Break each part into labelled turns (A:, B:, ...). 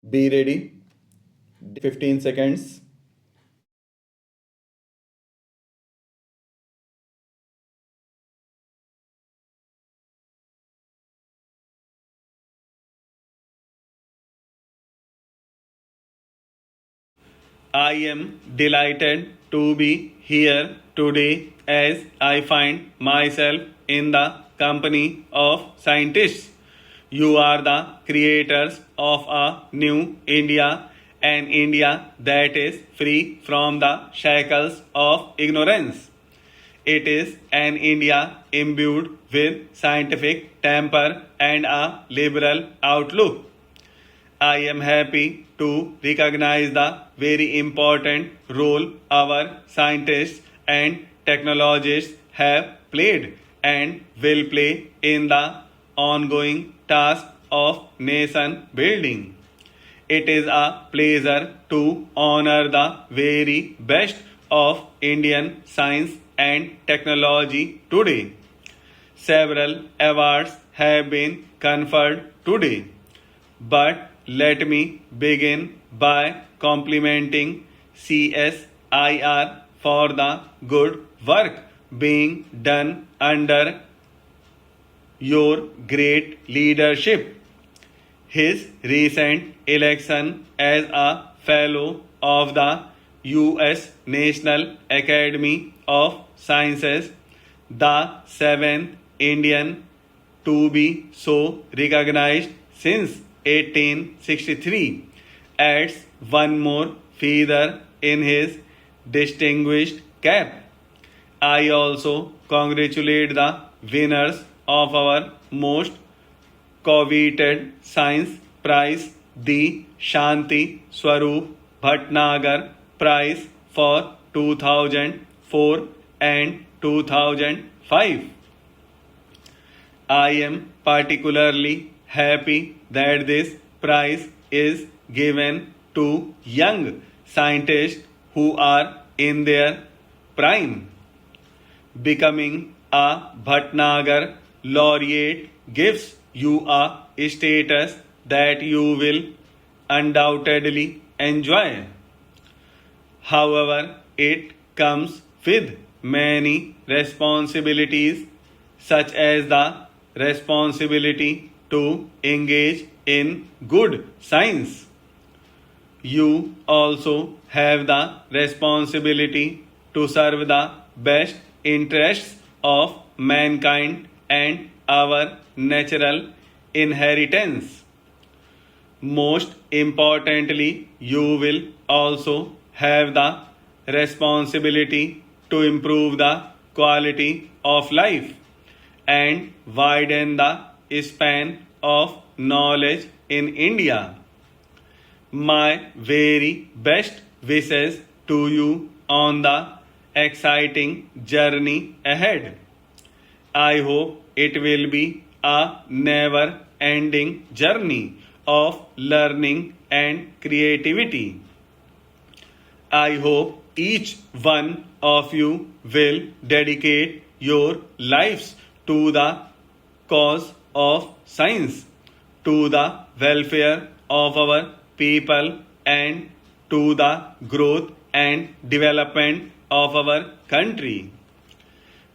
A: Be ready. 15 seconds. I am delighted to be here today as I find myself in the company of scientists. You are the creators of a new India, an India that is free from the shackles of ignorance. It is an India imbued with scientific temper and a liberal outlook. I am happy to recognize the very important role our scientists and technologists have played and will play in the ongoing task of nation building. It is a pleasure to honor the very best of Indian science and technology today. Several awards have been conferred today, but let me begin by complimenting CSIR for the good work being done under your great leadership. His recent election as a fellow of the US National Academy of Sciences, the seventh Indian to be so recognized since 1863, adds one more feather in his distinguished cap. I also congratulate the winners of our most coveted science prize, the Shanti Swarup Bhatnagar Prize for 2004 and 2005. I am particularly happy that this prize is given to young scientists who are in their prime. Becoming a Bhatnagar laureate gives you a status that you will undoubtedly enjoy. However, it comes with many responsibilities, such as the responsibility to engage in good science. You also have the responsibility to serve the best interests of mankind and our natural inheritance. Most importantly, you will also have the responsibility to improve the quality of life and widen the span of knowledge in India. My very best wishes to you on the exciting journey ahead. I hope it will be a never ending journey of learning and creativity. I hope each one of you will dedicate your lives to the cause of science, to the welfare of our people, and to the growth and development of our country.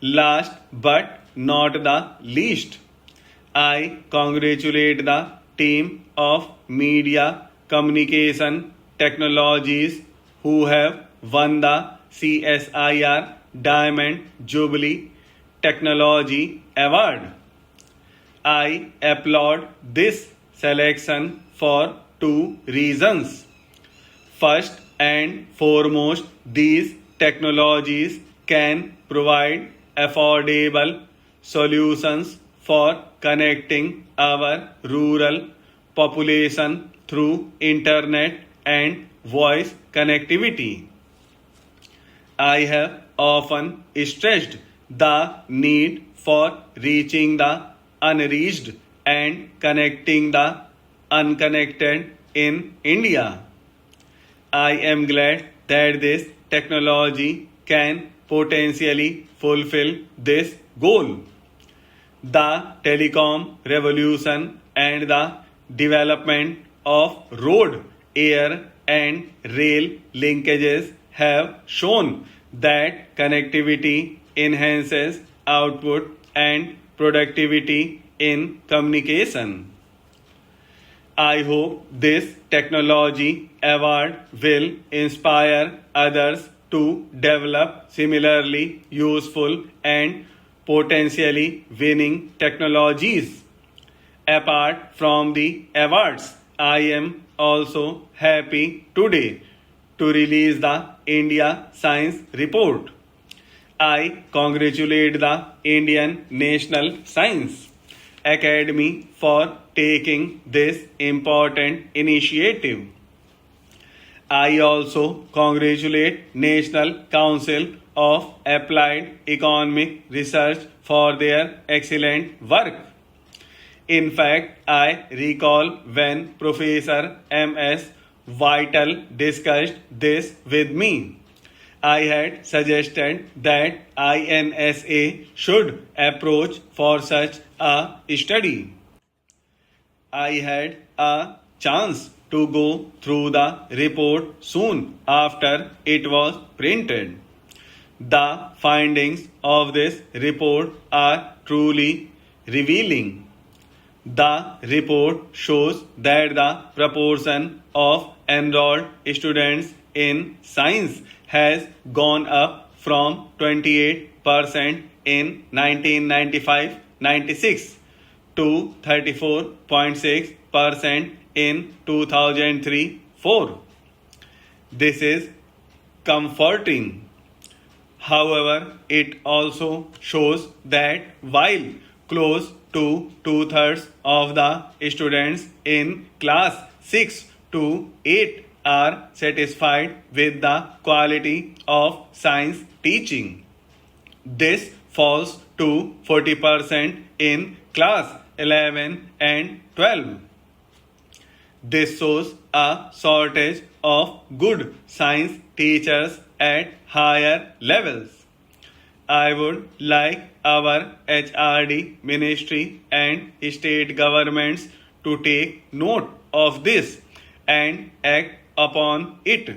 A: Last but not the least, I congratulate the team of media communication technologies who have won the CSIR Diamond Jubilee Technology Award. I applaud this selection for two reasons. First and foremost, these technologies can provide affordable solutions for connecting our rural population through internet and voice connectivity. I have often stressed the need for reaching the unreached and connecting the unconnected in India. I am glad that this technology can potentially fulfill this goal. The telecom revolution and the development of road, air, and rail linkages have shown that connectivity enhances output and productivity in communication. I hope this technology award will inspire others to develop similarly useful and potentially winning technologies. Apart from the awards, I am also happy today to release the India Science Report. I congratulate the Indian National Science Academy for taking this important initiative. I also congratulate National Council of Applied Economic Research for their excellent work. In fact, I recall when Professor M.S. Vital discussed this with me. I had suggested that INSA should approach for such a study. I had a chance to go through the report soon after it was printed. The findings of this report are truly revealing. The report shows that the proportion of enrolled students in science has gone up from 28% in 1995-96 to 34.6% in 2003-04. This is comforting. However, it also shows that while close to two-thirds of the students in class 6 to 8 are satisfied with the quality of science teaching, this falls to 40% in class 11 and 12. This shows a shortage of good science teachers at higher levels. I would like our HRD ministry and state governments to take note of this and act upon it.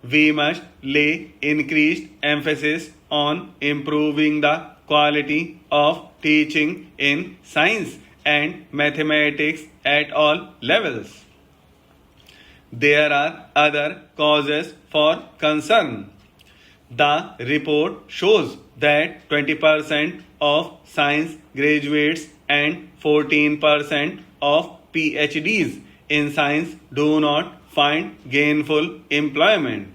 A: We must lay increased emphasis on improving the quality of teaching in science and mathematics at all levels. There are other causes for concern. The report shows that 20% of science graduates and 14% of PhDs in science do not find gainful employment.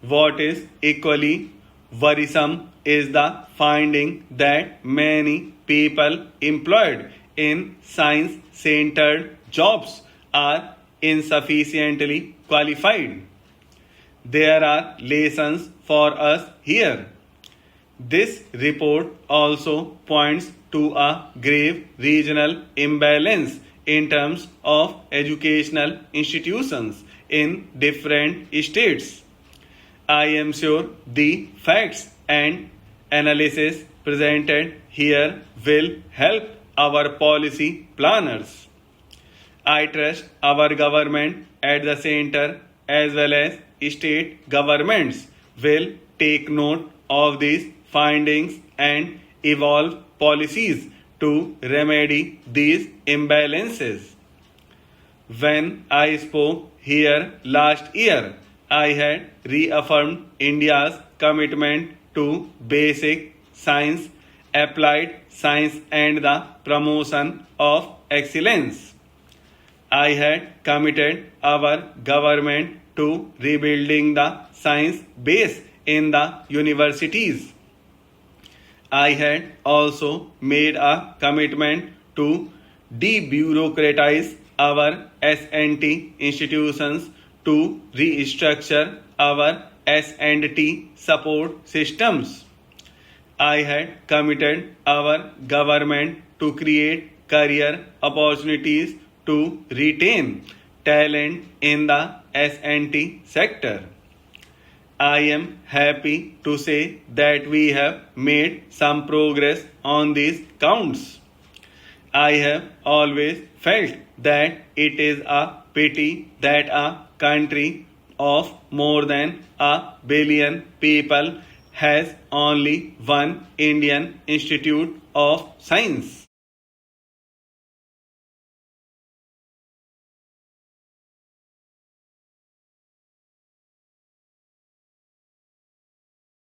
A: What is equally worrisome is the finding that many people employed in science-centered jobs are insufficiently qualified. There are lessons for us here. This report also points to a grave regional imbalance in terms of educational institutions in different states. I am sure the facts and analysis presented here will help our policy planners. I trust our government at the center as well as state governments will take note of these findings and evolve policies to remedy these imbalances. When I spoke here last year, I had reaffirmed India's commitment to basic science, applied science, and the promotion of excellence. I had committed our government to rebuilding the science base in the universities. I had also made a commitment to debureaucratize our S&T institutions to restructure our S&T support systems. I had committed our government to create career opportunities to retain talent in the S&T sector. I am happy to say that we have made some progress on these counts. I have always felt that it is a pity that a country of more than a billion people has only one Indian Institute of Science.